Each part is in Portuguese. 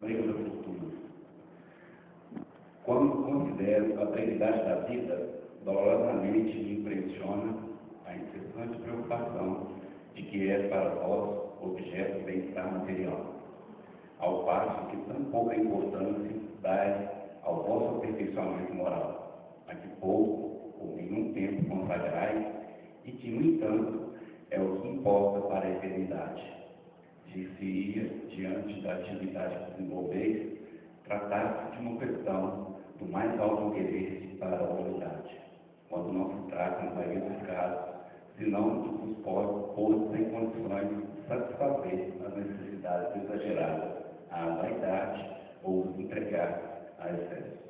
emprego do futuro. Quando considero a brevidade da vida, dolorosamente me impressiona a incessante preocupação de que é para vós objeto de bem-estar material, ao passo que tão pouca importância dai ao vosso aperfeiçoamento moral, a que pouco ou nenhum tempo consagrai e que, no entanto, é o que importa para a eternidade. Dir-se-ia, diante da atividade que desenvolveis, tratar-se de uma questão do mais alto interesse para a humanidade, quando não se trata, na maioria dos casos, senão de que os postos em condições de satisfazer as necessidades exageradas à vaidade ou os entregar a excessos.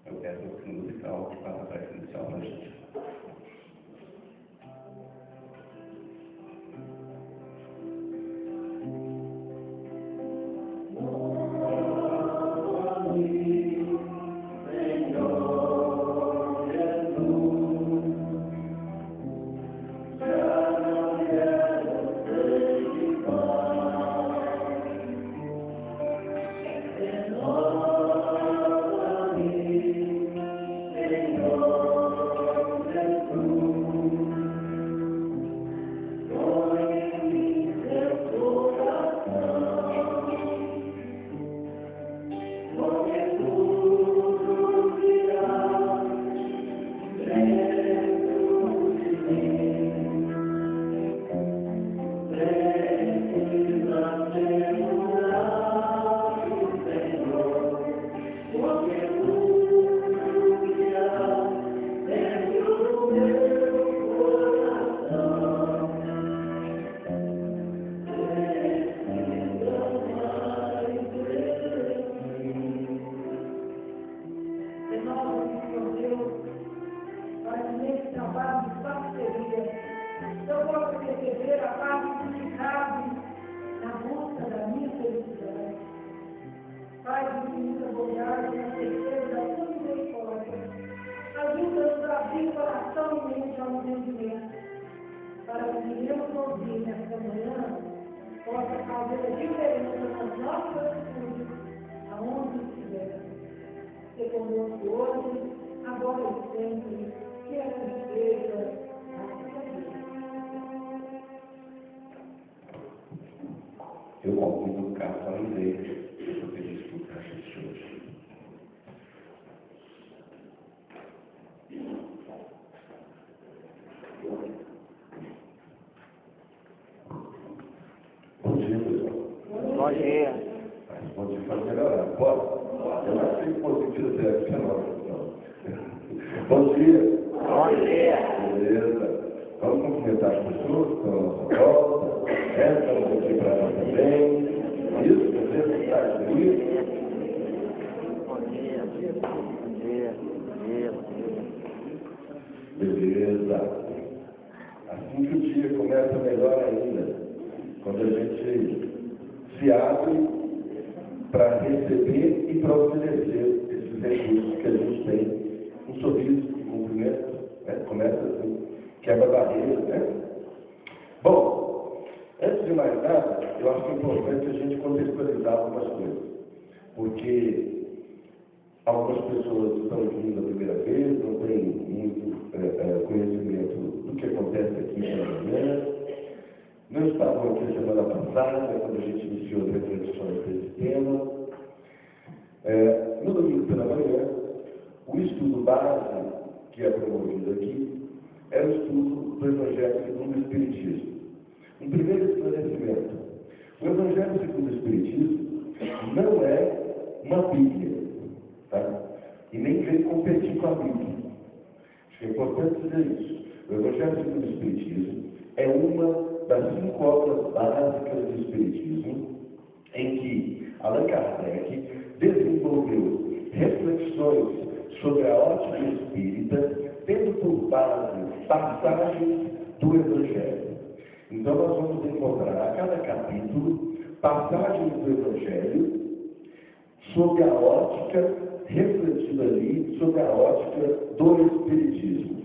Eu peço ao fim musical que faça a prece inicial para a gente. Para que Deus ouvir nesta manhã possa fazer a diferença nas nossas atitudes, aonde estiver. Ser conosco hoje, agora e sempre, que assim seja. Eu convido o Carlos para ler o que ele escuta a gente hoje. Bom dia, pessoal. Bom dia. Bom dia, pode melhorar. Pode? Eu achei que fosse dizer aqui não. Bom dia. Bom dia. Beleza. Vamos cumprimentar as pessoas que estão à nossa volta. Estamos aqui para nós também. Isso, você está aqui. Bom dia. Bom dia. Bom dia. Beleza. Assim que o dia começa melhor ainda, quando a gente se abre para receber e para oferecer esses recursos que a gente tem. Um sorriso, um cumprimento, né? Começa assim, quebra barreiras, né? Bom, antes de mais nada, eu acho que é importante a gente contextualizar algumas coisas, porque algumas pessoas estão vindo a primeira vez, não têm muito conhecimento do que acontece aqui pela manhã. Não estavam aqui a semana passada, quando a gente iniciou as reflexões desse tema. No domingo pela manhã, o estudo base que é promovido aqui é o estudo do Evangelho segundo o Espiritismo. Um primeiro esclarecimento. O Evangelho segundo o Espiritismo não é uma Bíblia, tá? E nem vem competir com a Bíblia. Acho que é importante dizer isso. O Evangelho segundo o Espiritismo é uma das 5 obras básicas do Espiritismo, em que Allan Kardec desenvolveu reflexões sobre a ótica espírita, tendo por base passagens do Evangelho. Então nós vamos encontrar a cada capítulo passagens do Evangelho sob a ótica, refletida ali, sob a ótica do Espiritismo.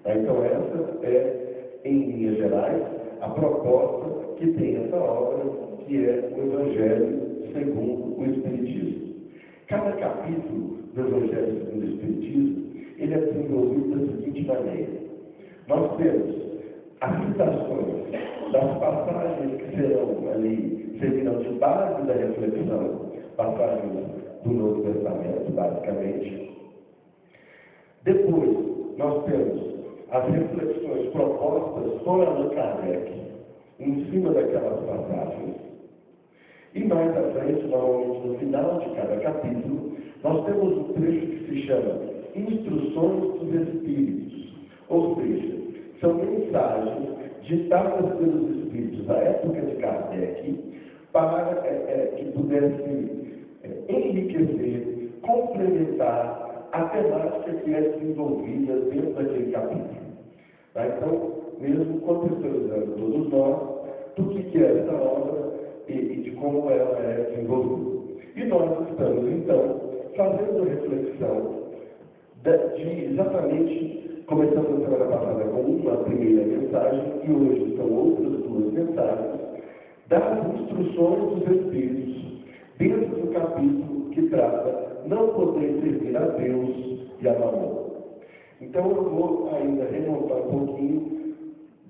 Então essa é, em linhas gerais, a proposta que tem essa obra, que é o Evangelho segundo o Espiritismo. do Evangelho segundo o Espiritismo, ele é desenvolvido da seguinte maneira. Nós temos as citações das passagens que servirão de base da reflexão, passagens do Novo Testamento, basicamente. Depois, nós temos as reflexões propostas por Allan Kardec em cima daquelas passagens. E mais à frente, normalmente no final de cada capítulo, nós temos um trecho que se chama Instruções dos Espíritos. Ou seja, são mensagens ditadas pelos Espíritos da época de Kardec para que pudesse enriquecer, complementar a temática que é desenvolvida dentro daquele capítulo. Tá? Então, mesmo contextualizando todos nós do que é essa obra e de como ela é desenvolvida. E nós estamos, então, fazendo reflexão de exatamente, começamos a semana passada com uma primeira mensagem e hoje são outras duas mensagens das instruções dos Espíritos dentro do capítulo que trata não poder servir a Deus e a Mamon. Então eu vou ainda remontar um pouquinho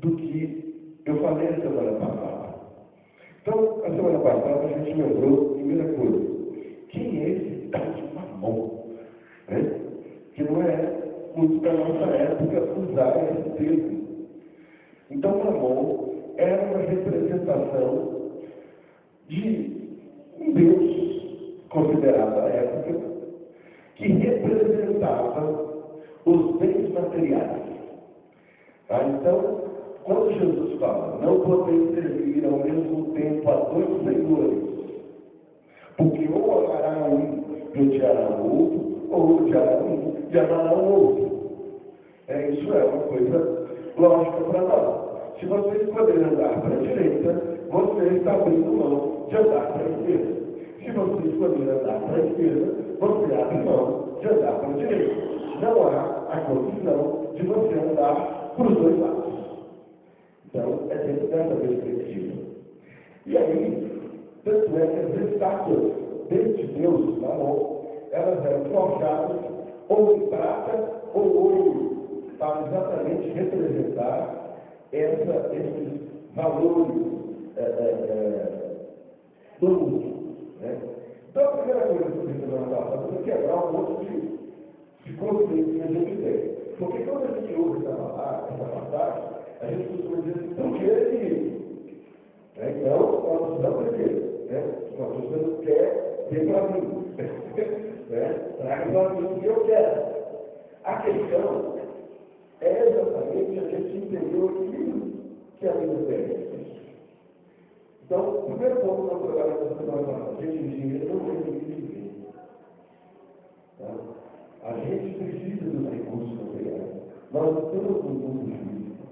do que eu falei a semana passada. Então, a semana passada a gente lembrou, primeira coisa, quem é esse tal de Mamon? Né? Que não é muito da nossa época usar esse termo. Então, Mamon era uma representação de um Deus considerado à época que representava os bens materiais. Tá? Então, quando Jesus fala, não podeis servir ao mesmo tempo a dois senhores, porque ou amará um e odiará o outro, ou odiará um e amará o outro. Isso é uma coisa lógica para nós. Se você escolher andar para a direita, você está abrindo mão de andar para a esquerda. Se você escolher andar para a esquerda, você abre mão de andar para a direita. Não há a condição de você andar para os dois lados. Então, é dentro dessa perspectiva. E aí, tanto é que as estátuas deste Deus, Mamon, elas eram forjadas ou em prata ou ouro, para exatamente representar esses valores do mundo. Né? Então, a primeira coisa que eu fiz semana passada foi quebrar um monte de conceitos que a gente tem. Porque quando a gente ouve essa passagem, a gente costuma dizer assim, por que ele isso? Então, nós precisamos de quê? Nós precisamos quer ter para mim. Traga para mim o que eu quero. A questão é exatamente a gente entender o que a vida tem. Então, o primeiro ponto que nós trabalhamos nessa semana passada, a gente dinheiro não tem que viver. Tá? A gente precisa dos recursos materiais. Nós estamos no mundo jurídico.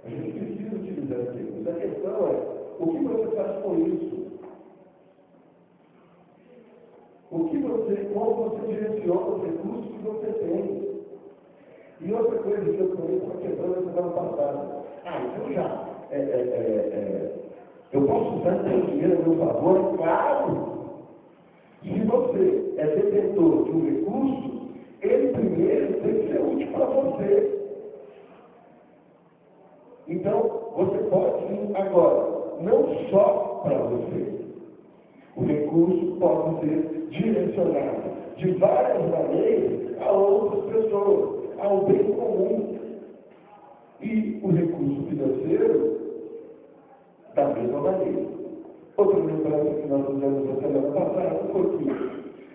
A gente precisa utilizar esse recurso. A questão é, o que você faz com isso? Como você direciona os recursos que você tem? E outra coisa que eu também estava quebrando na semana passada. Então já, eu posso usar esse dinheiro a meu favor? Claro! Se você é detentor de um recurso, ele primeiro tem que ser útil para você. Então, você pode ir agora, não só para você. O recurso pode ser direcionado de várias maneiras a outras pessoas, ao bem comum. E o recurso financeiro, da mesma maneira. Outra lembrança que nós fizemos na semana passada foi que,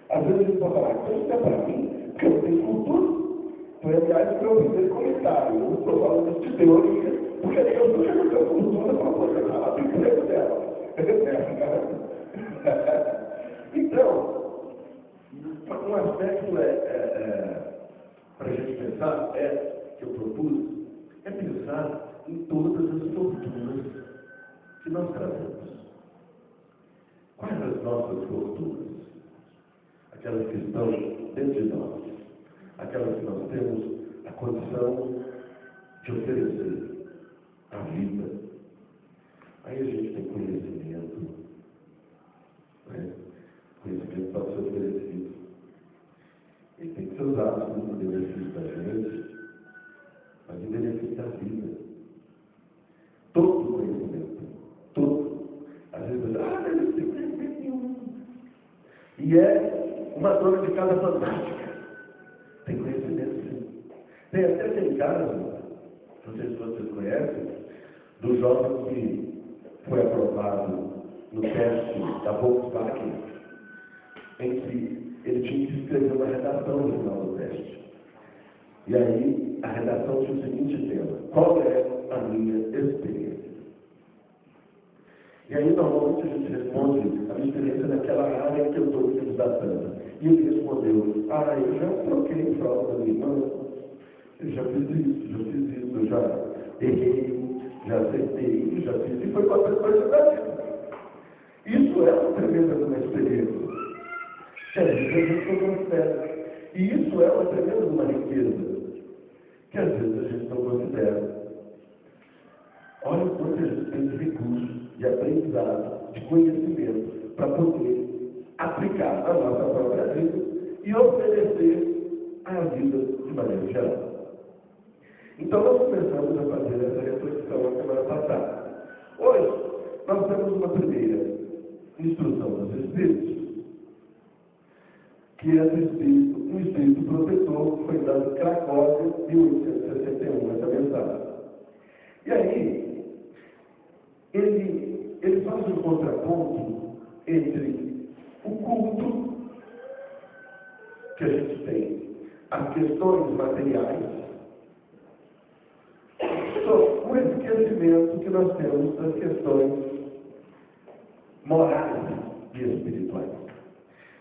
às vezes a gente pode falar, isso é para mim, porque eu tenho futuro. Foi, aliás, o meu primeiro comentário. Eu não estou falando de teoria, porque Deus não chegou a cultura para poder falar do emprego dela. Então, um aspecto para a gente pensar, que eu propus, é pensar em todas as fortunas que nós trazemos. Quais as nossas fortunas? Aquelas que estão dentro de nós, aquelas que nós temos a condição de oferecer à vida. Aí a gente tem conhecimento, né? Conhecimento pode ser oferecido. e é uma dona de casa fantástica. Tem conhecimento, sim. Tem até aquele caso, não sei se vocês conhecem, do jovem que foi aprovado no teste da Volkswagen, em que ele tinha que escrever uma redação no final do teste. E aí, a redação tinha o seguinte tema: qual é a minha experiência? E aí, normalmente, a gente responde a minha experiência naquela área que eu estou me candidatando. E ele respondeu: eu já troquei fralda da minha irmã, eu já fiz isso, eu já errei, já acertei, já fiz, e foi qualquer coisa da vida. Isso é uma tremenda uma experiência, que às vezes a gente não considera. E isso é uma tremenda uma riqueza, que às vezes a gente não considera. Olha o quanto a gente tem de recursos, de aprendizado, de conhecimento, para poder aplicar a nossa própria vida e oferecer a vida de maneira geral. Então, nós começamos a fazer essa reflexão na semana passada. Hoje, nós temos uma primeira instrução dos Espíritos, que é do Espírito, um Espírito protetor, que foi dado em Cracóvia, em 1861, essa mensagem. E aí, ele faz um contraponto entre o culto que a gente tem, as questões materiais, o esquecimento que nós temos das questões morais e espirituais.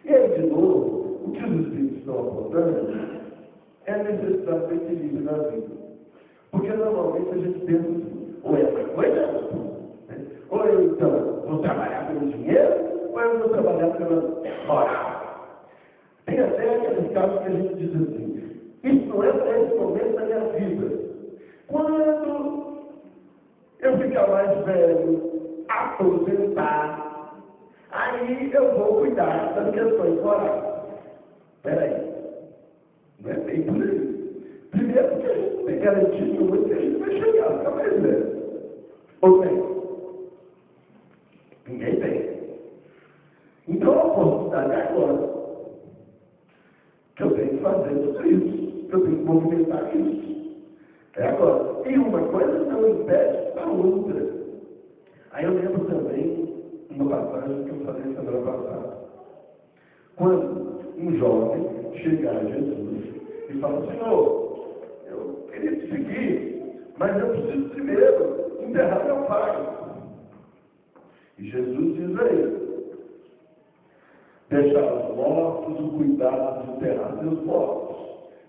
E aí, de novo, o que os Espíritos estão apontando é a necessidade do equilíbrio na vida. Porque normalmente a gente pensa assim, ou é uma coisa, né? Ou eu então vou trabalhar pelo dinheiro, ou eu vou trabalhar pela moral. Tem até aqueles casos que a gente diz assim, isso não é para esse momento da minha vida. Quando eu ficar mais velho, aposentar, aí eu vou cuidar das questões morais. Peraí, não é bem por aí. Primeiro porque a gente não tem garantia nenhuma que a gente vai chegar a ficar mais velho. Ou tem? Ninguém tem. Então a oportunidade é agora. Que eu tenho que fazer tudo isso. Que eu tenho que movimentar isso. É agora. E uma coisa não impede a outra. Aí eu lembro também uma passagem que eu falei semana passada. Quando um jovem chega a Jesus e fala, Senhor, eu queria te seguir, mas eu preciso primeiro enterrar meu pai. E Jesus diz a ele, deixar os mortos o cuidado de enterrar seus mortos.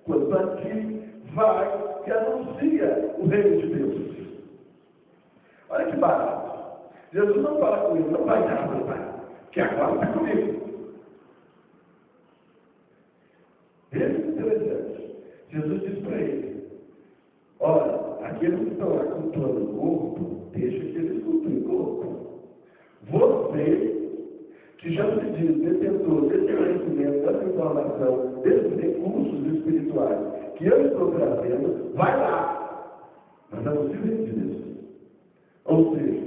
Quanto a ti, vai e anuncia o reino de Deus. Olha que barato. Jesus não fala com ele, não vai enterrar meu pai, que agora está comigo. Esse é interessante. Jesus diz para ele, olha, aqueles que estão lá cultuando o corpo, deixa que eles cultuem o corpo. Você, que já se diz detentor desse conhecimento, dessa informação, desses recursos espirituais que eu estou trazendo, vai lá. Mas não se vende disso. Ou seja,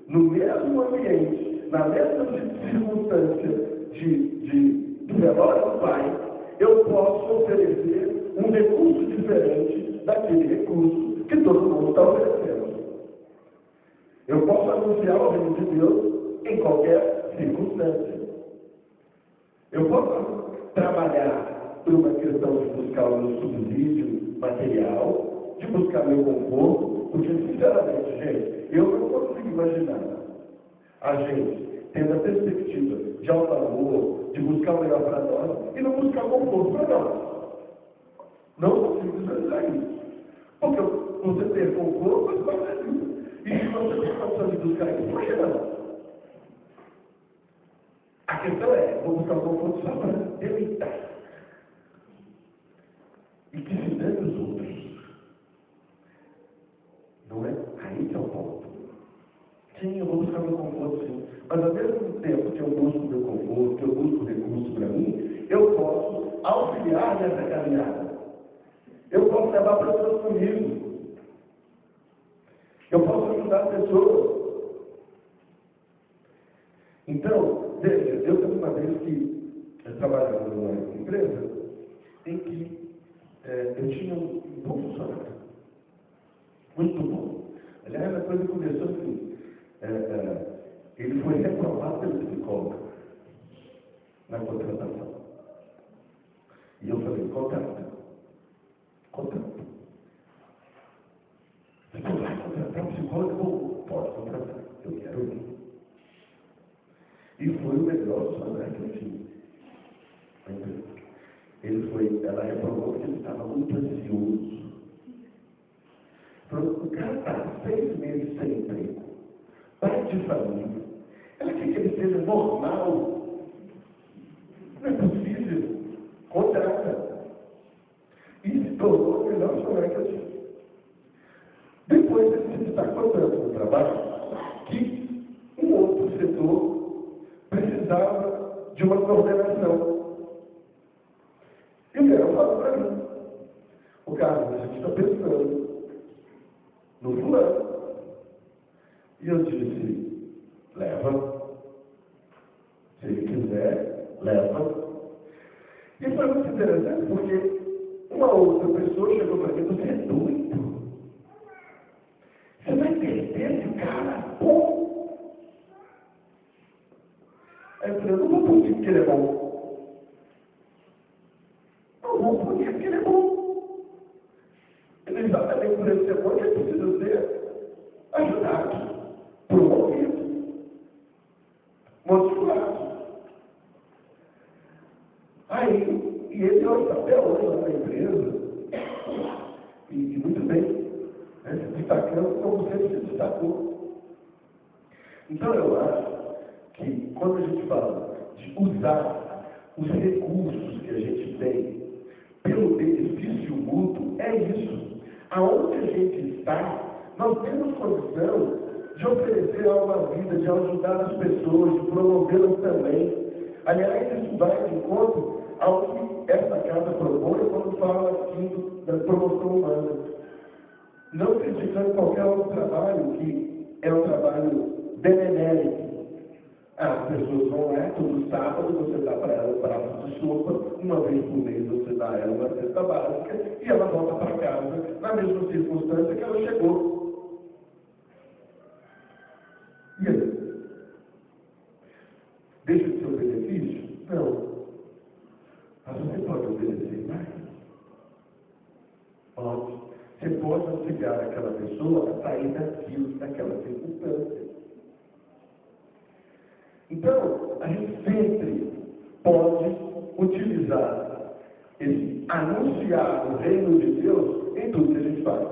no mesmo ambiente, na mesma circunstância do velório do pai, eu posso oferecer um recurso diferente daquele recurso que todo mundo está oferecendo. Eu posso anunciar o reino de Deus em qualquer circunstância. Eu posso trabalhar por uma questão de buscar o meu subsídio material, de buscar meu conforto, porque, sinceramente, gente, eu não consigo imaginar a gente tendo a perspectiva de alto amor, de buscar o melhor para nós, e não buscar conforto para nós. Não consigo visualizar isso. Porque você ter conforto faz parte da vida. E se você tem condição de buscar isso, por que não? A questão é, vou buscar o conforto só para evitar. E que se dane os outros. Não é? Aí que é o ponto. Sim, eu vou buscar meu conforto, sim. Mas ao mesmo tempo que eu busco meu conforto, que eu busco recurso para mim, eu posso auxiliar nessa caminhada. Eu posso levar pessoas comigo. Eu posso ajudar pessoas. Então, veja, eu tenho uma vez que trabalhava numa empresa em que eu tinha um bom funcionário. Muito bom. Aliás, a coisa começou assim. Ele foi reprovado pelo psicólogo na contratação. E eu falei, contrata. Você vai contratar um psicólogo? Pode contratar. Eu quero ir. E foi o melhor funcionário que eu tinha. Ela reprovou porque ele estava muito ansioso. O cara está 6 meses sem emprego, pai de família. Ela quer que ele seja normal. Não é possível. Contrata. E se tornou o melhor funcionário que eu tinha. Depois ele se destacou tanto no trabalho que um outro setor precisava de uma coordenação. E o Miguel falou para mim, o Carlos, a gente está pensando no fulano. E eu disse, leva. Se ele quiser, leva. E foi muito interessante porque uma outra pessoa chegou para mim, você é doido? Você vai perder esse cara bom? Aí eu falei, eu não vou punir porque ele é bom. Não vou punir porque ele é bom. Ele exatamente por ele ser bom, ele precisa ser ajudado, promovido, motivado. Aí, e ele hoje está até hoje lá na empresa, e muito bem, se destacando como sempre se destacou. Então eu acho que quando a gente fala de usar os recursos que a gente tem pelo benefício mútuo, é isso. Aonde a gente está, nós temos condição de oferecer algo à vida, de ajudar as pessoas, de promovê-las também. Aliás, isso vai de encontro ao que essa casa propõe quando fala aqui da promoção humana. Não criticando qualquer outro trabalho que é um trabalho benemérito. As pessoas vão lá, todo sábado você dá para ela um prato de sopa, uma vez por mês você dá a ela uma cesta básica e ela volta para casa na mesma circunstância que ela chegou. E aí? Deixa de ser um benefício? Não. Mas você pode oferecer mais? Pode. Você pode auxiliar aquela pessoa a sair daquela circunstância. Então, a gente sempre pode utilizar esse anunciar o reino de Deus em tudo que a gente faz.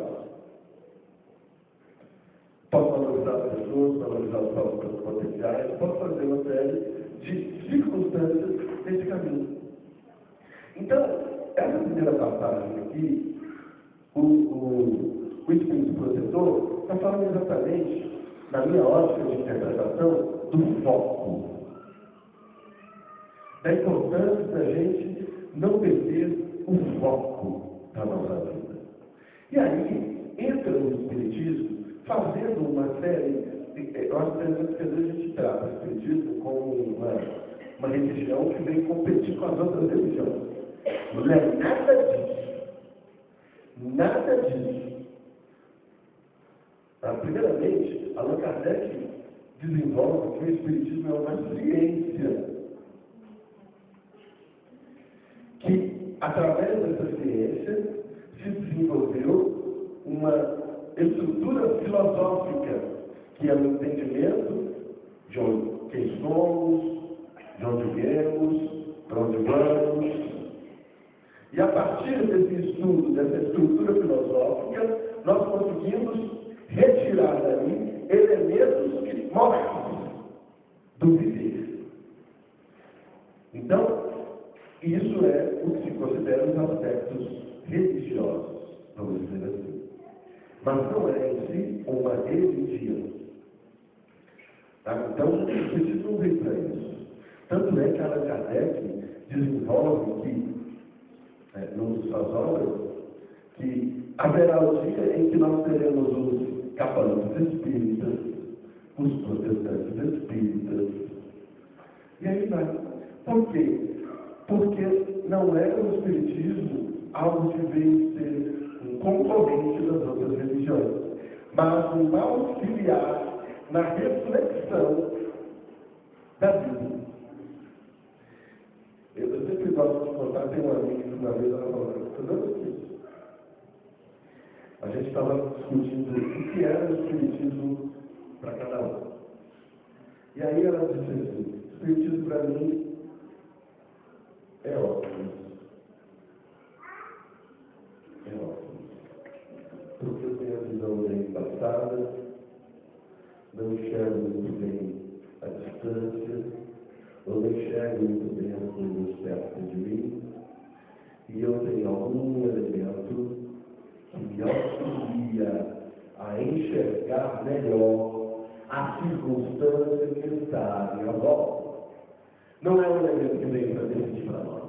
Posso valorizar as pessoas, valorizar os próprios potenciais, posso fazer uma série de circunstâncias nesse caminho. Então, essa primeira passagem aqui, o Espírito Protetor está falando exatamente, na minha ótica de interpretação, do foco. Da importância da gente não perder o foco da nossa vida. E aí, entra no Espiritismo, fazendo uma série, eu acho que às vezes a gente trata o Espiritismo como uma religião que vem competir com as outras religiões. Não é nada disso. Nada disso. Primeiramente, Allan Kardec desenvolve que o Espiritismo é uma ciência. Que, através dessa ciência, se desenvolveu uma estrutura filosófica, que é o entendimento de quem somos, de onde viemos, para onde vamos. E a partir desse estudo, dessa estrutura filosófica, nós conseguimos retirar dali elementos morais do viver. Então, isso é o que se considera os aspectos religiosos, vamos dizer assim. Mas não é em si uma religião. Tá? Então, o Espiritismo não vem para isso. Tanto é que Allan Kardec desenvolve que, numa de suas obras, que haverá o dia em que nós teremos os católicos espíritas, os protestantes espíritas. E aí vai. Por quê? Porque não é o Espiritismo algo que veio ser um concorrente das outras religiões, mas um auxiliar na reflexão da vida. Eu sempre gosto de contar, tem uma amiga que uma vez ela falou, isso. A gente estava discutindo o que era o Espiritismo para cada um. E aí ela disse assim, o Espiritismo para mim é ótimo. É ótimo. Porque eu tenho a visão bem passada, não enxergo muito bem a distância, eu não enxergo muito bem as coisas perto de mim, e eu tenho algum elemento que me auxilia a enxergar melhor a circunstância que está à minha volta. Não é um elemento que vem para decidir para nós.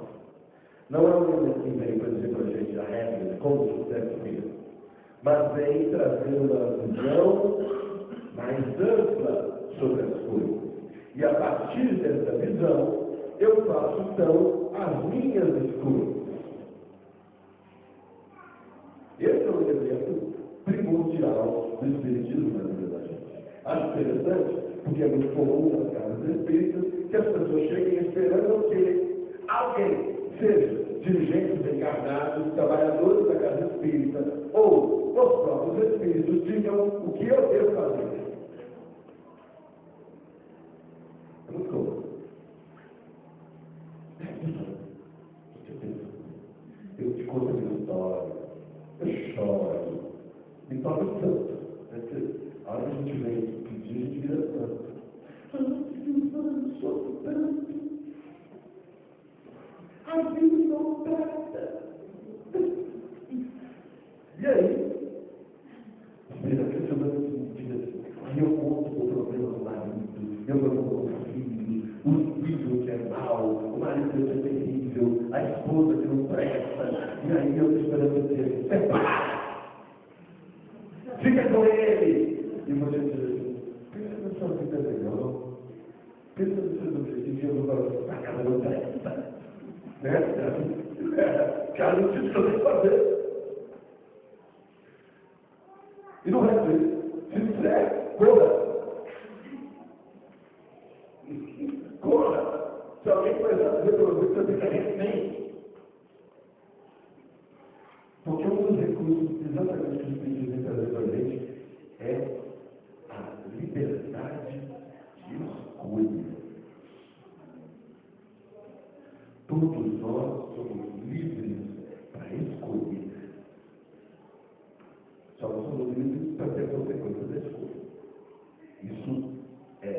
Não é um elemento que vem para dizer para a gente a regra de como isso deve ser. Mas vem trazer uma visão mais ampla sobre as coisas. E a partir dessa visão, eu faço então as minhas escolhas. Esse é um elemento primordial do Espiritismo na vida da gente. Acho interessante, porque é muito comum nas casas espíritas que as pessoas cheguem esperando que alguém, seja dirigentes encarnados, trabalhadores da casa espírita, ou os próprios espíritos, digam o que eu devo fazer. É muito comum. Eu te conto a minha história, eu choro, me toca tanto. A hora que a gente vem pedir, a gente vira tanto. Eu sou tanto. A vida não trata. E aí, e eu conto o problema do marido, eu não com o filho que é mau, o marido que é terrível, a esposa que não presta, e aí eu estou esperando dizer, separa! Fica com ele! E você diz assim, pensa na sua vida melhor, pensa nos seus objetivos, e eu vou falar, a casa não presta. Cara, não tinha o que fazer. E no resto disso, se disser, corra. Corra. Se alguém começar a dizer para você, você fica refém. Porque um dos recursos exatamente que os Espíritos trazem para a gente é a liberdade de escolha. Todos nós somos livres para escolher. Só não somos livres para ter consequências da escolha. Isso é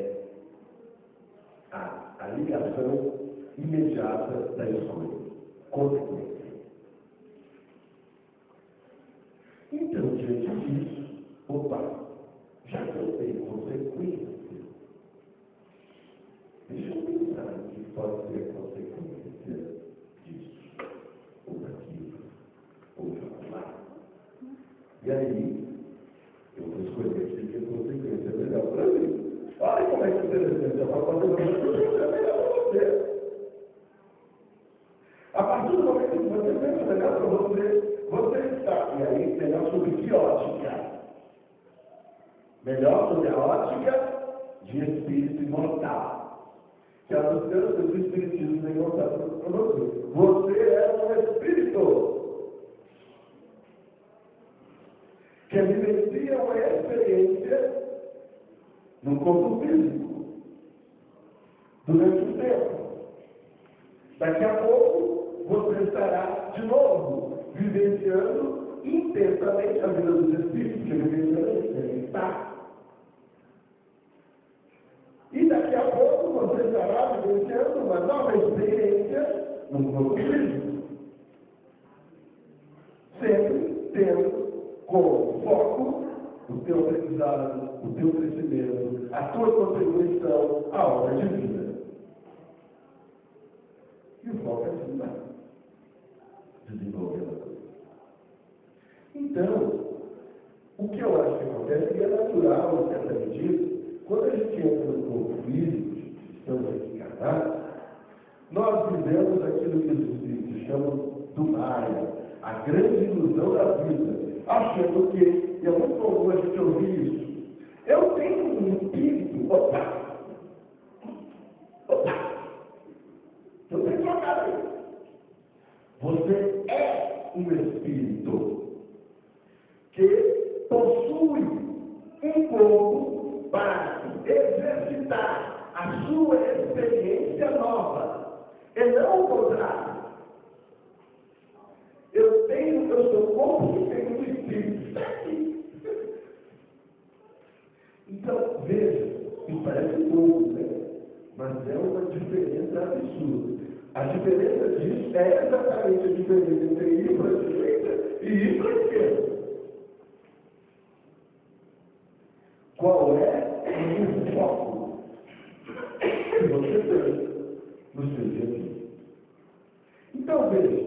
a ligação imediata da escolha. Consequência. Então, diante disso, já que eu tenho consequência, deixa eu pensar o que pode ser a consequência disso, ou daquilo, ou de lá. E aí, eu vou escolher que a consequência é melhor para mim. Olha como é que interessante, eu vou fazer uma consequência é melhor para você. A partir do momento que você pensa melhor para você, você está, e aí, melhor sobre que ótica? Melhor sobre a ótica de espírito imortal. Que a distância do espiritismo vem mostrar para você. Você é um espírito que vivencia uma experiência no corpo físico durante um tempo. Daqui a pouco você estará de novo vivenciando intensamente a vida dos espíritos que vivenciam está. E daqui a pouco você estará vivenciando uma nova experiência no corpo físico. Sempre tendo como foco o teu aprendizado, o teu crescimento, a tua contribuição à obra de vida. E o foco é estudar, desenvolver a coisa. Então, o que eu acho que acontece, e é natural, em certa medida, quando a gente entra no corpo físico, estamos aqui encarnados, Nós vivemos aquilo que os espíritos chamam do Maia, a grande ilusão da vida, achando que, e é muito comum a gente ouvir isso, eu tenho um espírito, opa, eu tenho uma cabeça. Você é um espírito que possui um corpo para exercitar a sua experiência nova, e não o contrário. Eu sou um corpo que tem um espírito, está aqui. Então, veja, isso parece pouco, né? Mas é uma diferença absurda. A diferença disso é exatamente a diferença entre ir para a direita e ir para a esquerda. Qual é o foco que você tem no seu dia a dia? Então, veja,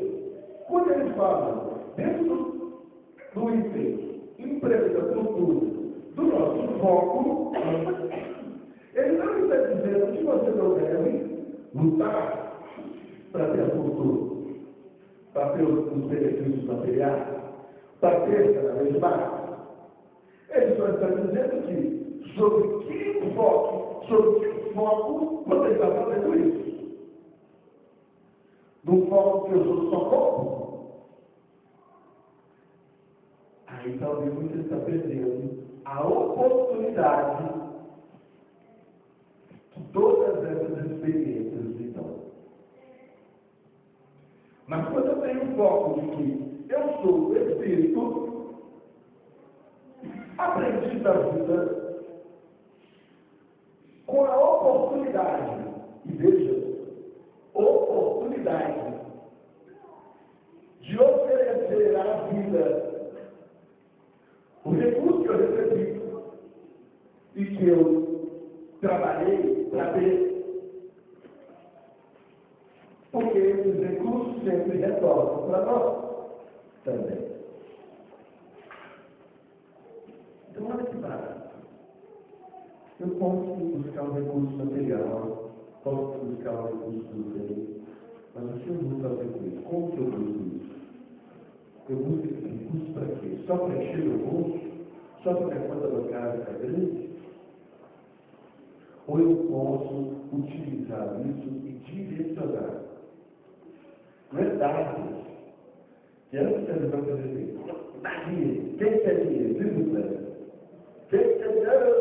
quando eles falam dentro do item empresa cultura do nosso foco, ele não está dizendo que você não deve lutar para ter a cultura, para ter os benefícios materiais, para ter cada vez mais. Ele só está dizendo que sobre que foco você está fazendo isso. No foco que eu sou só corpo, aí talvez você está perdendo a oportunidade que todas essas experiências lhe dão. Mas quando eu tenho um foco de que eu sou o Espírito, aprendi da vida com a oportunidade, e veja, oportunidade de oferecer à vida o recurso que eu recebi e que eu trabalhei para ter, porque esses recursos sempre retornam para nós também. Então, olha que barato. Eu posso buscar um recurso material, posso buscar um recurso do bem, mas o que eu vou fazer com isso? Como que eu busco isso? Eu busco esse recurso para quê? Só para encher o bolso? Só para a conta bancária ficar grande? Ou eu posso utilizar isso e direcionar? Não é dar. E antes você vai fazer assim, dá dinheiro. Quem quer dinheiro? Diz o plano. Quem quer dinheiro?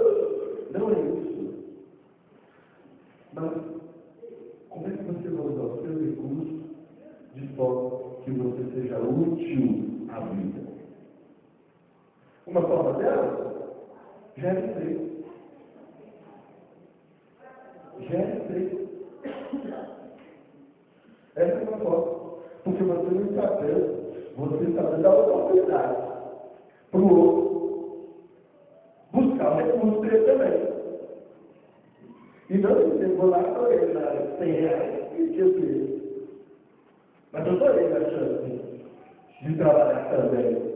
Não é isso. Mas, como é que você vai usar o seu recurso de forma que você seja útil à vida? Uma forma dela, gera emprego. Gera emprego. Essa é uma forma. Porque você não está dando, você está dando a oportunidade para o outro buscar o recurso dele também. E não dizer, vou lá para ele dar R$100 e esquecer. Mas eu dou ele a chance de trabalhar também.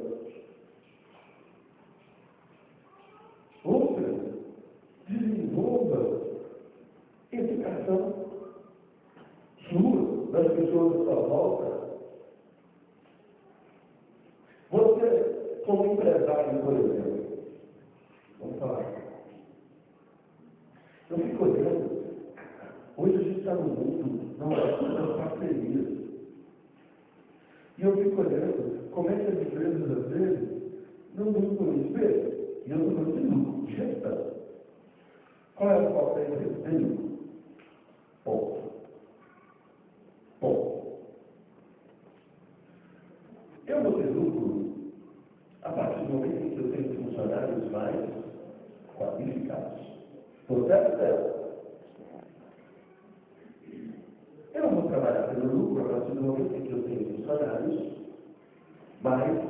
Outra, desenvolva educação sua, das pessoas à sua volta. Você, como empresário, por exemplo, vamos falar. Eu fico olhando, hoje a gente está no mundo, não é das parcerias. E eu fico olhando como é que as empresas, às vezes, não buscam o espelho. E eu estou falando de lucro, de gestão. Qual é a foto da empresa? Tem lucro. Ponto. Eu vou ter lucro a partir do momento em que eu tenho funcionários mais qualificados. Portanto, eu vou trabalhar pelo lucro a partir do momento em que eu tenho funcionários mais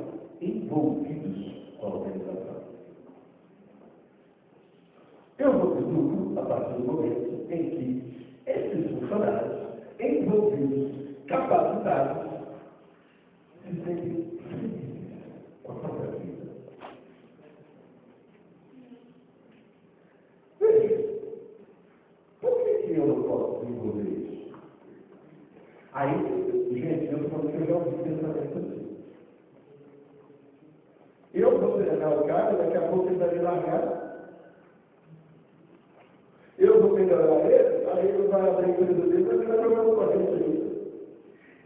envolvidos com a organização. Eu vou ter lucro a partir do momento em que esses funcionários envolvidos, capacitados, se sentem felizes com a própria vida. Veja, por que eu não posso desenvolver isso? Aí, gente, eu estou falando que eu já ouvi pensamento assim. Eu vou treinar o cara, daqui a pouco ele vai me largar. Eu vou melhorar ele, aí ele vai abrir a empresa dele, mas ele vai jogar um corrente ainda.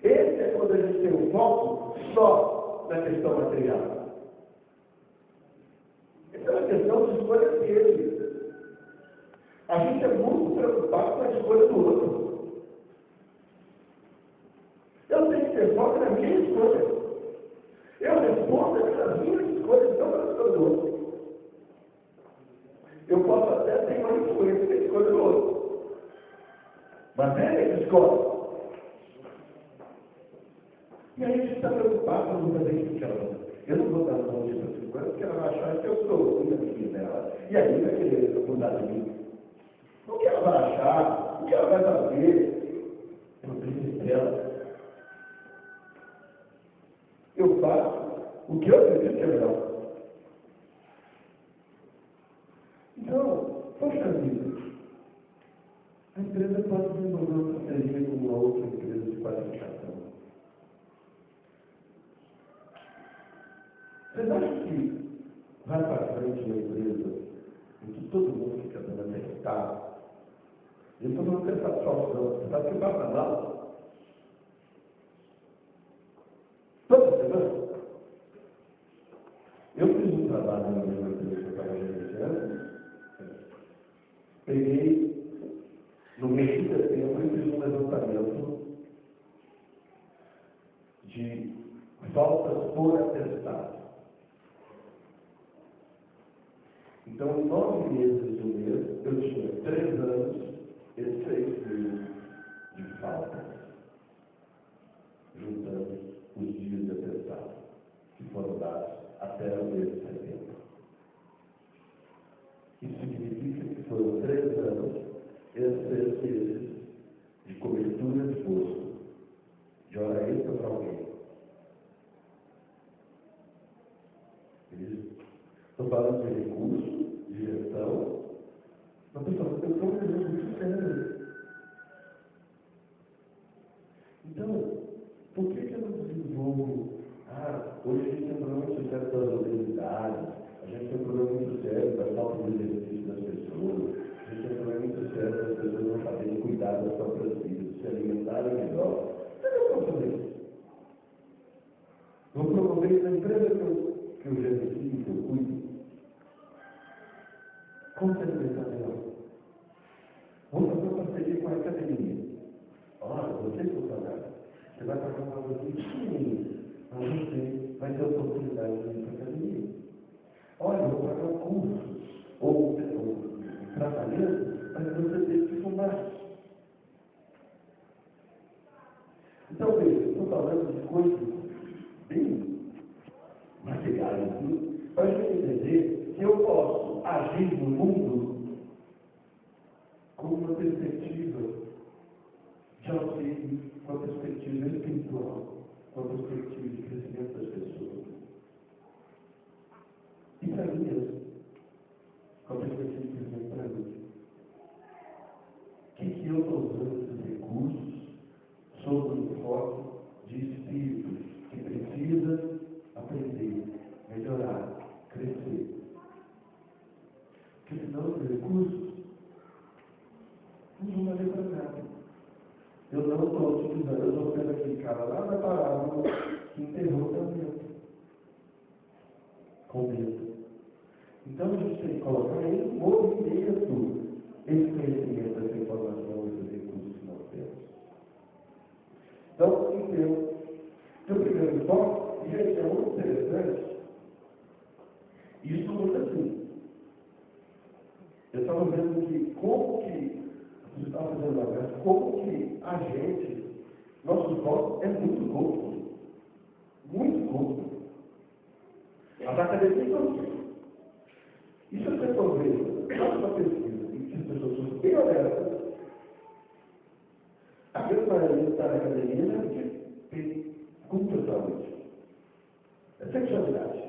Esse é quando a gente tem um foco só na questão material. Essa é uma questão de escolha dele. A gente é muito preocupado com a escolha do outro. Eu tenho que ter foco na minha escolha. Eu respondo pelas minhas escolhas, não pelas escolhas do outro. Eu posso até ter uma influência na escolha do outro. Mas é ele que escolhe. E aí a gente está preocupado com muita gente que ela. Eu não vou dar nome para essa coisa, porque ela vai achar que eu sou filha dela. E aí vai querer mudar de mim. O que ela vai achar? O que ela vai fazer? Eu não preciso dela. Eu faço o que eu acredito que é melhor. Então, poxa vida, a empresa pode desenvolver uma parceria com uma outra empresa de qualificação. Vocês acham que vai para frente uma empresa em que todo mundo fica dando atestado? Eu estou falando dessa satisfação, você sabe que vai para lá? Toda semana. Eu fiz um trabalho na mesma empresa que eu estava gerenciando, peguei, no mês de setembro, e fiz um levantamento de faltas por atestado. Então, em 9 meses do mês, eu tinha 3 anos e 6 meses de faltas, juntando os dias de atestado que foram dados até o mês de setembro. Isso significa que foram 3 anos e 6 meses de cobertura de posto, de hora extra para alguém. Estou falando de recurso, de gestão, mas pessoal, eu estou fazendo muito sério. Então, por que eu não desenvolvo? Hoje a gente tem um problema muito sério das obesidades, a gente tem um problema muito sério da falta de exercício das pessoas, a gente tem um problema muito sério das pessoas não saberem cuidar das próprias vidas, se alimentarem melhor. Eu vou fazer isso. Vou promover na empresa que eu gerencio, que eu cuido. Como se alimentar melhor? Vamos fazer uma parceria com a academia. Olha, você que for pagar, você vai pagar um valor pequenininho, mas você vai ter a oportunidade de ir para a academia. Olha, eu vou pagar um curso, ou um tratamento, mas você tem que fumar. Então, veja, estou falando de coisas bem materiais, para a gente entender que eu posso agir no mundo com uma perspectiva de auxílio, com a perspectiva espiritual, com a perspectiva de crescimento das pessoas. E para mim mesmo, com a perspectiva de crescimento para mim. O que eu estou usando esses recursos sob o enfoque de espírito que precisa aprender, melhorar, crescer? Porque senão os recursos não vão valer para nada. Eu não estou utilizando, eu estou vendo aquele cara lá na parábola que enterrou o casamento. Com medo. Então a gente tem que colocar em movimento esse conhecimento, essa informação, esses recursos que nós temos. Então, entendo que o primeiro enfoque, gente, é muito interessante. Isso muda assim. Eu estava vendo que como que você estava fazendo uma peça, como que a gente, nosso foco é muito curto. Muito curto. As academias são assim. E se você for ver, faça uma pesquisa e que as pessoas são bem honestas, a grande maioria que está na academia é porque tem culto à saúde. É sexualidade.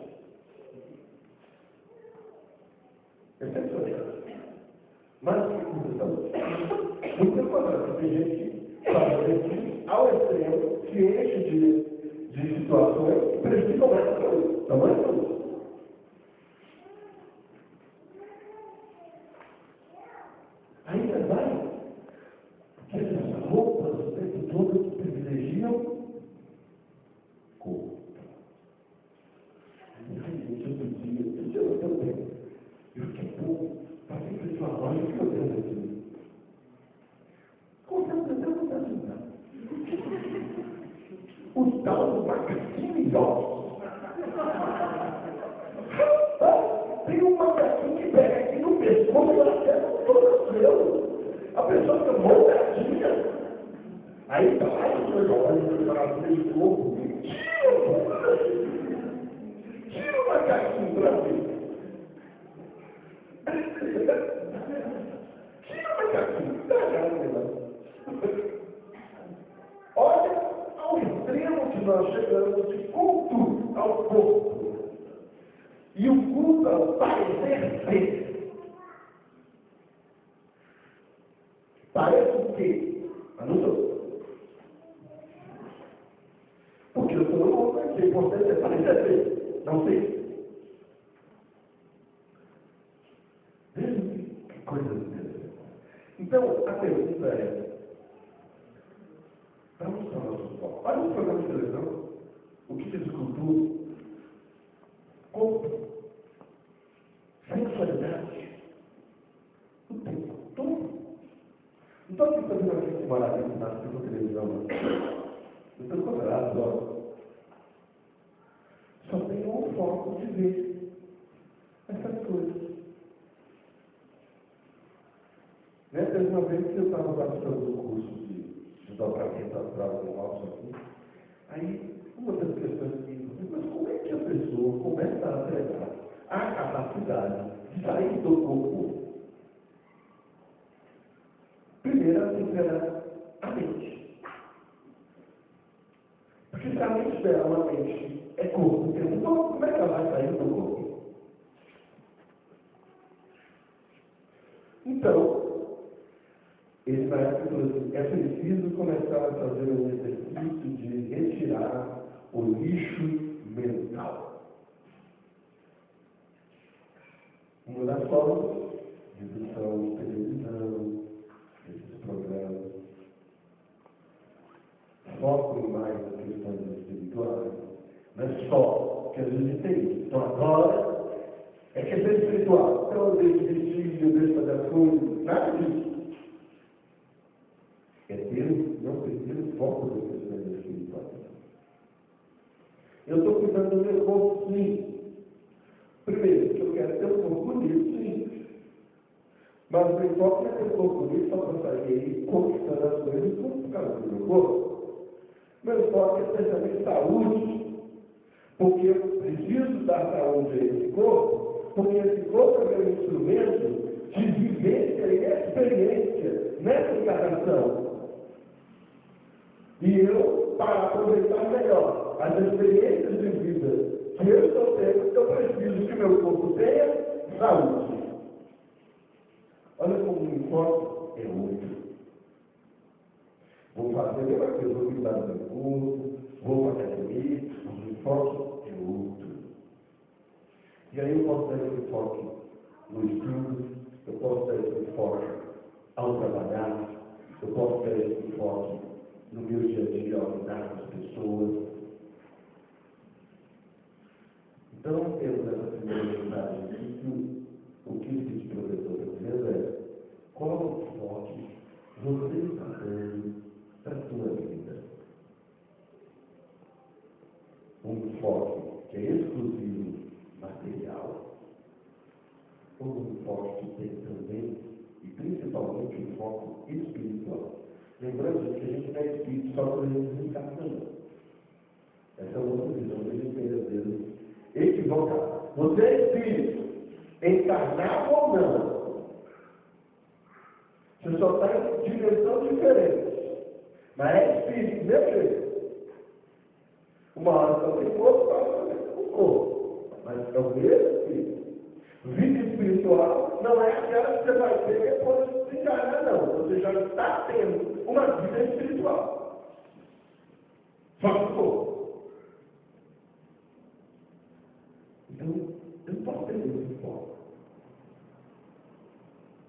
É sexualidade. Mais do que culto à saúde. Muito pelo contrário, tem gente que faz exercício ao extremo. se enche de situações que prejudicam mais a saúde. Não é saúde. Ainda vai, porque essas roupas o tempo todo privilegiam corpo. Outro dia eu também. Eu fiquei pouco, passei por uma loja que eu dei aqui. Comprando até não está ajudando. O tal do macaquinho e ossos. Tem um macaquinho que pega aqui no pescoço e ela quebra todo o seu. A pessoa fica montadinha. Aí tá lá e olha o maravilha de corpo. Tira o macaquinho pra ver. Tira o macaquinho. Olha ao extremo que nós chegamos de culto ao corpo. E o culto ao parecer ser. Parece o quê? Mas não sou. Porque eu sou um homem, que é importante é parecer ser. Não sei. Veja que coisa interessante. Então, a pergunta é: para onde está o nosso foco? Olha os programas de televisão. O que diz cultura? Corpo. Sexualidade. O tempo todo. Não estou aqui fazendo uma gente maravilha que nasce pela televisão, não. Estou considerado, ó. Só tenho um foco de ver essas coisas. Né? Teve uma vez que eu estava participando do curso de dobramento astral com o Robson aqui. Aí, uma das questões que me disse, mas como é que a pessoa começa a treinar a capacidade de sair do corpo? Primeiro, ela tem que treinar a mente. Porque se a mente dela, uma mente, é corpo o tempo todo, como é que ela vai sair do corpo? Então, ele na época falou assim, é preciso começar a fazer um exercício de retirar o lixo mental. Uma das formas, redução de televisão, esses programas, foco mais nas questões espirituais, não é só que às vezes tem isso. Então agora é questão espiritual. Então eu deixo vestir, eu deixo fazer as coisas, nada disso. É Deus não perder o foco das questões espirituais. Eu estou cuidando do meu corpo, sim. Primeiro, que eu quero ter um corpo bonito, sim. Mas não importa ter um corpo bonito só para sair conquistando as coisas por causa do meu corpo. Meu foco é especialmente saúde. Porque eu preciso dar saúde a esse corpo, porque esse corpo é meu instrumento de vivência e experiência nessa encarnação. E eu, para aproveitar melhor as experiências de vida que eu estou tendo, eu preciso que meu corpo tenha saúde. Olha como o enfoque é outro. Vou fazer a mesma coisa, vou cuidar do meu corpo, vou para a academia, mas o enfoque é outro. E aí eu posso dar esse enfoque no estudo, eu posso dar esse enfoque ao trabalhar, eu posso dar esse enfoque no meu dia a dia, ao lidar com as pessoas. Então, temos essa primeira mensagem aqui, o que esse professor está dizendo é: qual o enfoque você está dando para a sua vida? Um enfoque que é exclusivo material, ou um enfoque que tem também, e principalmente, um foco espiritual? Lembrando que a gente não é espírito só quando a gente desencarna, não. Essa é outra visão que a gente tem, às vezes, equivocada. Você é espírito, encarnado ou não. Você só está em dimensão diferente. Mas é espírito, mesmo jeito. Uma hora está sem corpo, outra hora está com corpo. Mas é o mesmo espírito. Vida espiritual não é aquela que você vai ter depois de se encarnar, não. Você já está tendo uma vida espiritual. Só que for. Então, eu não posso ter muito foco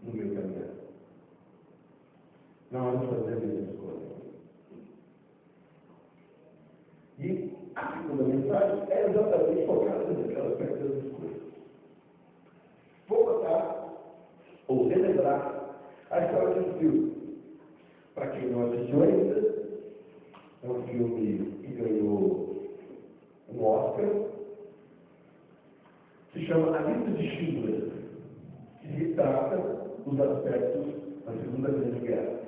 no meu caminhar. Na hora de fazer as minhas escolhas. E a segunda mensagem é exatamente focada naquela aspecto das escolhas. Vou botar, ou relembrar, a história de um filme. Para quem não assistiu ainda, é um filme que ganhou um Oscar, se chama A Lista de Schindler, que retrata os aspectos da Segunda Grande Guerra.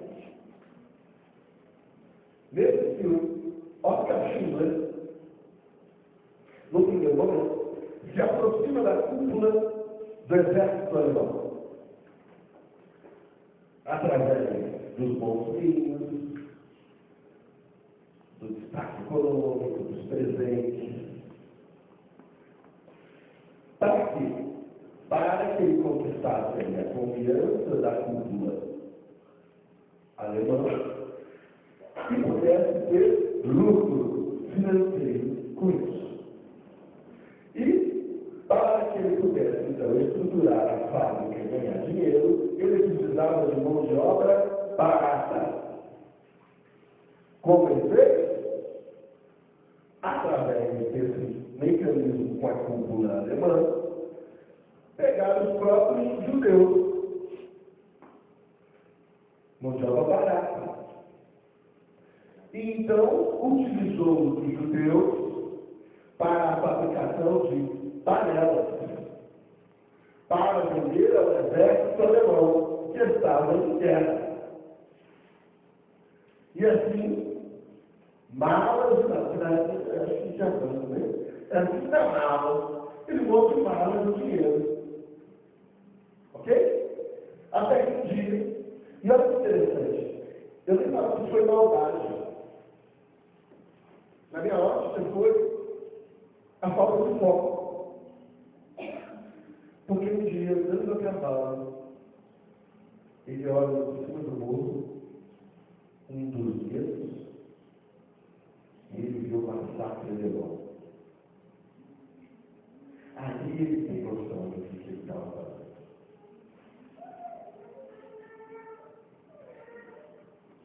Nesse filme, Oscar Schindler, no primeiro momento, se aproxima da cúpula do exército alemão, através dos bons vinhos, do destaque econômico, dos presentes, para que ele conquistasse a confiança da cúpula alemã e pudesse ter lucro financeiro com isso. E para que ele pudesse, então, estruturar a fábrica e ganhar dinheiro, ele precisava de mão de obra barata. Como ele fez? Através desse mecanismo com a cúpula alemã, pegar os próprios judeus. Mão de obra barata. E então utilizou os judeus para a fabricação de panelas, para vender ao exército alemão que estava em guerra. E assim, malas acho que já vamos, né? Assim da mala, ele monta malas do dinheiro. Ok? Até que um dia, e olha que interessante, eu nem falo que foi maldade. Na minha ótica foi a falta de foco. Porque um dia, andando a cavalo, ele olha por cima do morro, um dos dedos, e ele viu o massacre alemão. Aí ele tem noção do que ele estava fazendo.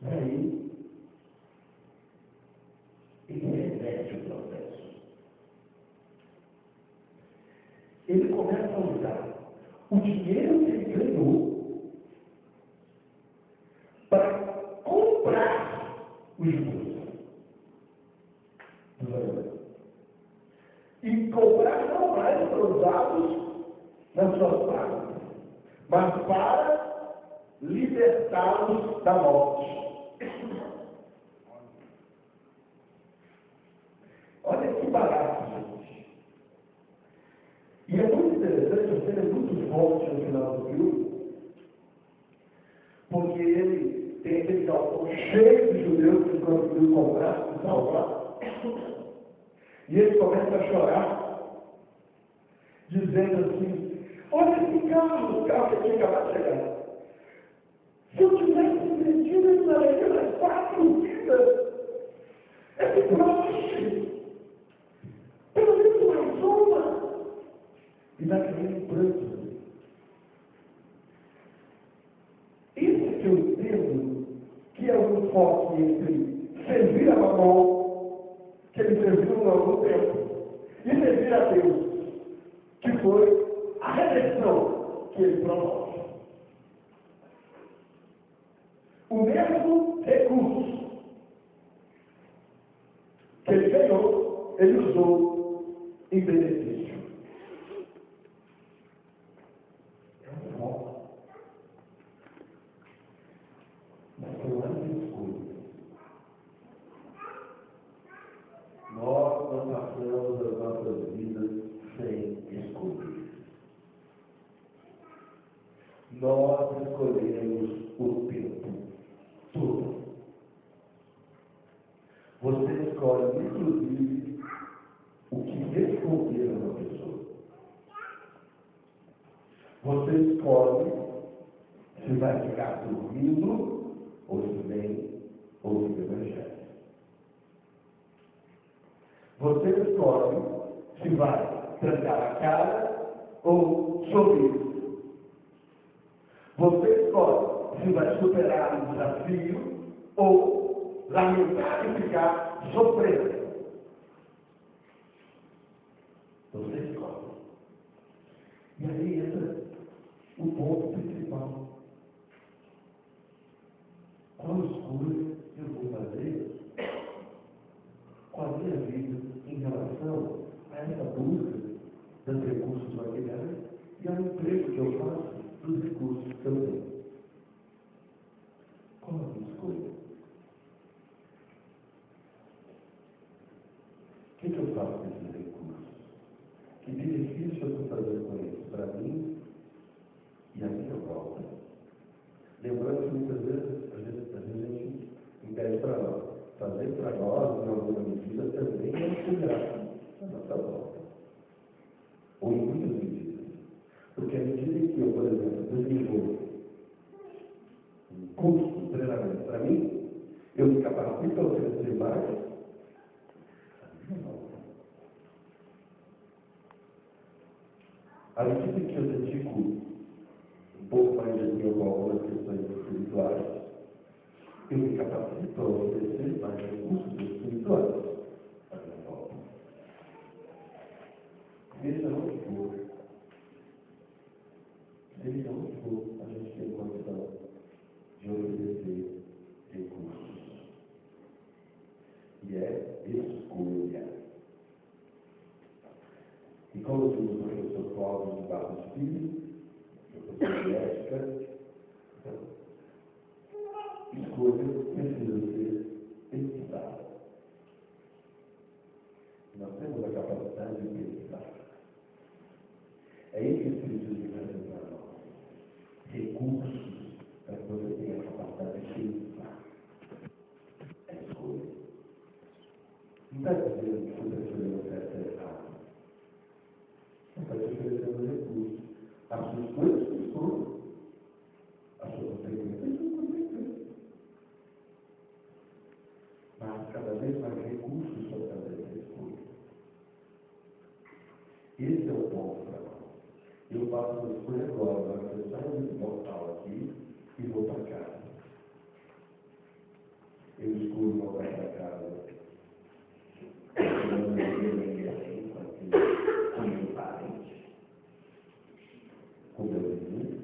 E aí, ele reverte o processo. Ele começa a usar o dinheiro que ele ganhou para comprar os judeus dos alemães. E comprar não mais para usá-los nas suas práticas, mas para libertá-los da morte. Olha que barato, gente. E é muito interessante, a cena é muito forte no final do filme, porque ele tem aquele galpão cheio de judeus que ele conseguiu comprar e salvar. E ele começa a chorar, dizendo assim: olha esse carro, o carro que tinha acabado de chegar. Se eu tivesse investido, ele daria nas 4 vidas. É que broche. Pelo menos mais uma. E daquele pranto. Isso que eu entendo que é um foco entre servir a Mamon, que ele serviu há algum tempo, e servir a Deus, que foi a redenção que ele promove. O mesmo recurso que ele ganhou, ele usou em benefício. É um foco. Mas não é escolha. Nós não passamos as nossas vidas sem escolher. Nós escolhemos o tempo todo. Você escolhe, inclusive, o que responder a uma pessoa. Você escolhe se vai ficar dormindo, ou se vem ouvir o Evangelho. Você escolhe se vai trancar a cara ou sorrir. Você escolhe se vai superar um desafio ou lamentar e ficar sofrendo. Você escolhe. E aí entra o ponto principal. Qual escolha eu vou fazer com a minha vida em relação a essa busca dos recursos materiais e ao emprego que eu faço dos recursos que eu tenho? Qual a minha escolha? O que eu faço com esses recursos? Que benefício eu estou fazendo com eles para mim e a minha volta? Lembrando que muitas vezes a gente impede para nós. Fazer para nós, em alguma medida, também é cuidar da nossa volta. Ou em muitas medidas. Porque à medida que eu, por exemplo, desenvolvo um curso de treinamento para mim, eu me capacito a oferecer mais a minha volta. À medida que eu dedico um pouco mais de tempo a algumas questões espirituais, eu me capacito a oferecer mais recursos espirituais à minha volta. Seja onde for, a gente tem condição de oferecer recursos. E é escolha. E como diz o professor Cláudio de Barros Filho, professor de ética, escolha precisa ser pensada. Nós temos a capacidade de pensar. É isso que o Espírito de Deus para nós. Recursos para que você tenha a capacidade de pensar. É escolha. Não está dizendo que você está escolhendo certo ou errado. Você está te oferecendo recursos. As suas coisas que escolham. As suas consequências são consequências. Mas cada vez mais recursos para fazer essa escolha. Esse é o ponto para nós. Eu faço uma escolha agora, eu saio desse local aqui e vou para casa. Eu escolho voltar para casa. Eu não vejo ninguém com meu parente, com meu vizinho,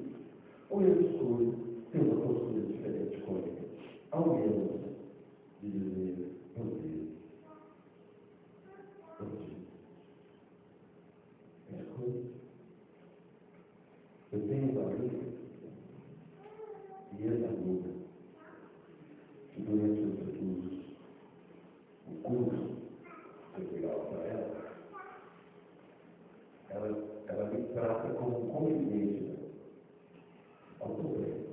ou eu escolho ter uma postura diferente com ele. Ao menos de dizer, bom dia. Bom dia. Escolha. Eu tenho uma amiga, e essa amiga, que durante o curso que eu dava para ela me trata como um confidente ao problema.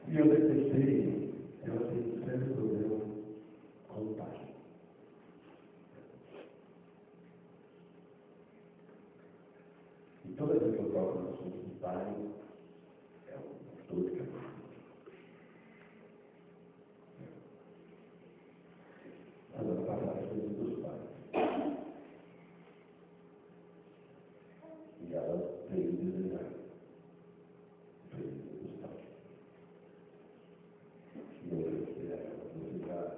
E eu detectei, ela tem um sério problema com o pai. E toda vez que eu toco no assunto do pai, é um dor de cabeça. Agora, para a coisa dos pais. E ela veio desejar. Veio dos pais. E eu falei a ela, você já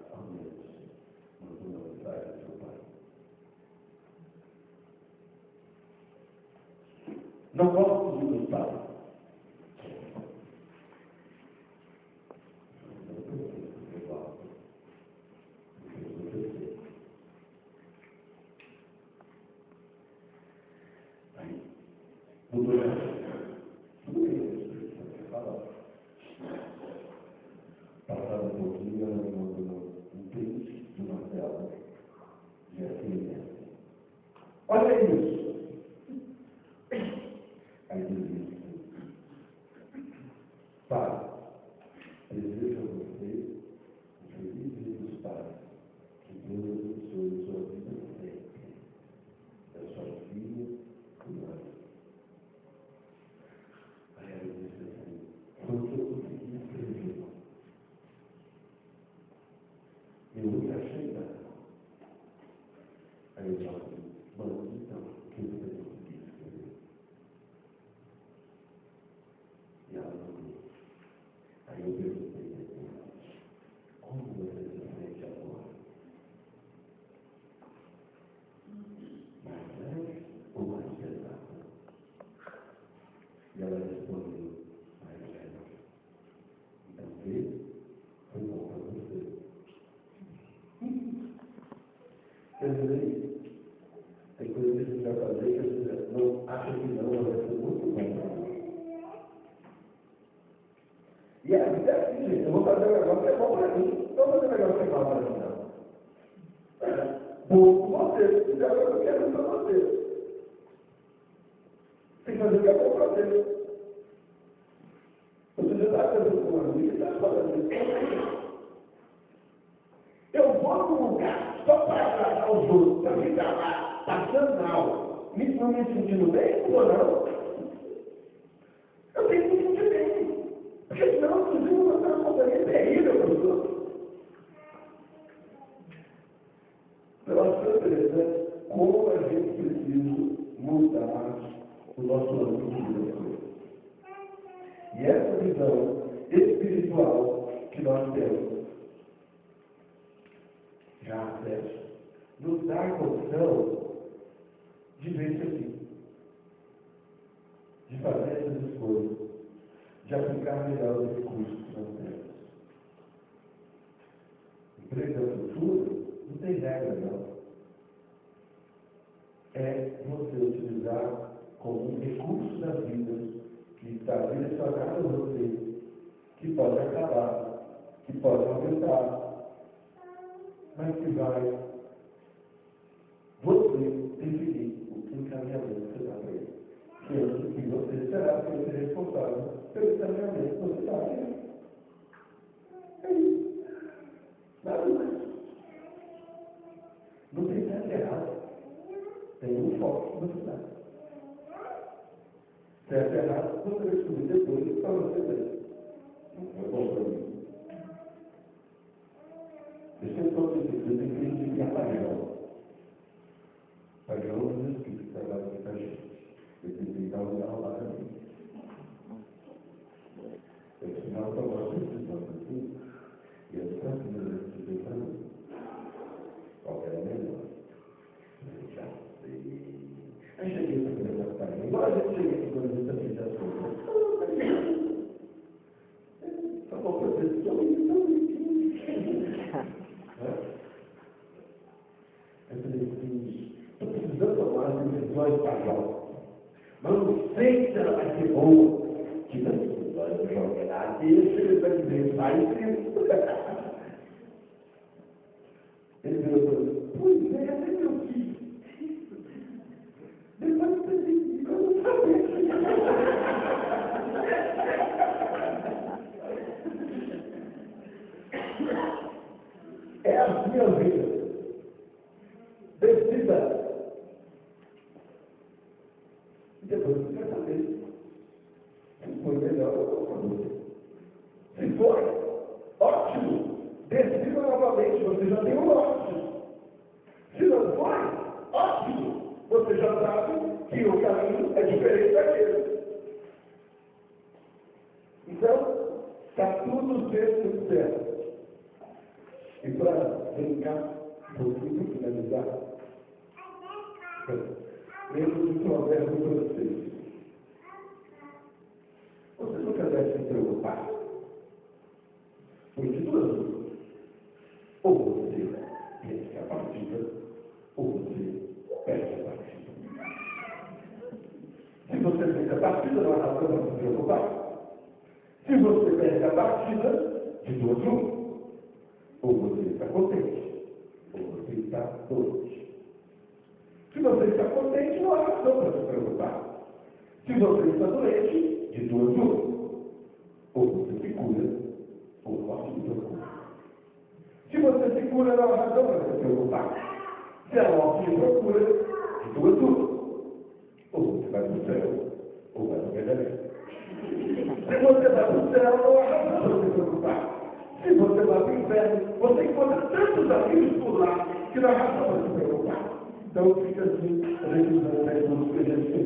gente, eu vou fazer um negócio que é bom para mim. Não vou fazer um negócio que é mal para mim, não. Bom para você. Se fizer o que eu quero para você. Tem que fazer o que é bom para você. Você já está fazendo com um amigo e está falando isso. Eu vou num lugar só para agradar os outros, para ficar lá, passando mal, não me sentindo bem, ou não? Eu tenho que me sentir bem. Porque senão, inclusive, eu vou fazer uma companhia terrível para os outros. Eu acho tão interessante como a gente precisa mudar o nosso âmbito de vida. E essa visão espiritual que nós temos, já acessa, nos dá a condição de ver isso aqui, de fazer essas escolhas, de aplicar melhor os recursos que nós temos. Empresa futura não tem regra, não. É você utilizar como um recurso da vida que está direcionado a você, que pode acabar, que pode aumentar, mas que vai você definir o encaminhamento que você dá para ele. Sendo que você será sempre responsável pelo encaminhamento que você dá para ele. É isso. Nada mais. Não tem certo e errado. Tem um foco que você dá. Certo e errado, você vai descobrir depois para você ver. Não é bom para mim. Deixa eu só dizer que eu tenho que identificar Pagão. Pagão é um dos espíritos que trabalham com a gente. Eu tenho que tentar usar lá também. Eu sinal que eu gosto de decisão assim, e eu sempre me decisão para mim. Qual era melhor? Já sei. Aí cheguei para conversar com a Pagão. Igual a gente chega aqui quando a gente está fazendo as coisas. Só vou fazer isso, tão bonitinho. Eu falei assim, estou precisando tomar as decisões para João. Mas não sei se ela vai ser boa. Que não decisões do João é lá, deixa ele vai dizer, vai ser. Ele virou para mim, pois é, até que eu quis. Depois eu pensei, eu não sabia. É a minha vida. Decida. E depois você vai saber se foi melhor ou não para você. Se foi, ótimo. Decida novamente, você já tem um norte. Se não foi, ótimo. Você já sabe que o caminho é diferente daquele. Então, está tudo dentro certo. E para brincar, por finalizar, lembro do provérbio francês. Você nunca deve se preocupar. Porque duas coisas. Ou você vence a partida, ou você perde a partida. Se você vence a partida, não há razão para se preocupar. Se você perde a partida, de duas uma. Ou você está contente, ou você está doente. Se você está contente, não há razão para se preocupar. Se você está doente, de duas uma. Ou você se cura, ou não se preocupa. Se você se cura, não há razão para se preocupar. Se a morte se procura, de duas uma. Ou você vai para o céu, ou vai para o medalhão. Se você vai para o céu, não há razão para se preocupar. Se você vai para o inferno, você encontra tantos amigos por lá que não há razão para se preocupar. Então fica assim, a revisão da música que a gente tem.